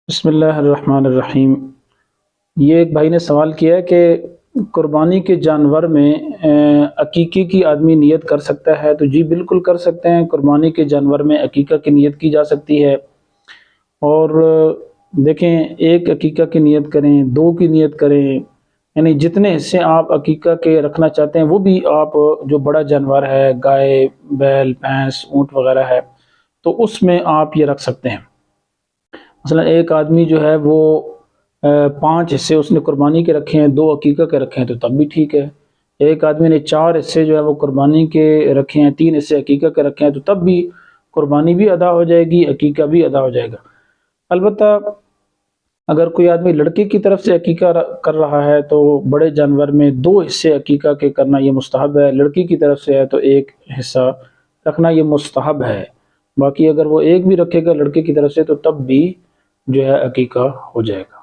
بسم اللہ الرحمن الرحیم۔ یہ ایک بھائی نے سوال کیا ہے کہ قربانی کے جانور میں عقیقے کی آدمی نیت کر سکتا ہے؟ تو جی بالکل کر سکتے ہیں۔ قربانی کے جانور میں عقیقہ کی نیت کی جا سکتی ہے، اور دیکھیں، ایک عقیقہ کی نیت کریں، دو کی نیت کریں، یعنی جتنے حصے آپ عقیقہ کے رکھنا چاہتے ہیں وہ بھی آپ، جو بڑا جانور ہے، گائے، بیل، بھینس، اونٹ وغیرہ ہے، تو اس میں آپ یہ رکھ سکتے ہیں۔ مثلا ایک آدمی جو ہے وہ 5 حصے اس نے قربانی کے رکھے ہیں، 2 عقیقہ کے رکھے ہیں، تو تب بھی ٹھیک ہے۔ ایک آدمی نے 4 حصے جو ہے وہ قربانی کے رکھے ہیں، 3 حصے عقیقہ کے رکھے ہیں، تو تب بھی قربانی بھی ادا ہو جائے گی، عقیقہ بھی ادا ہو جائے گا۔ البتہ اگر کوئی آدمی لڑکے کی طرف سے عقیقہ کر رہا ہے تو بڑے جانور میں 2 حصے عقیقہ کے کرنا یہ مستحب ہے، لڑکی کی طرف سے ہے تو 1 حصہ رکھنا یہ مستحب ہے۔ باقی اگر وہ ایک بھی رکھے گا لڑکے کی طرف سے تو تب بھی جو ہے عقیقہ ہو جائے گا۔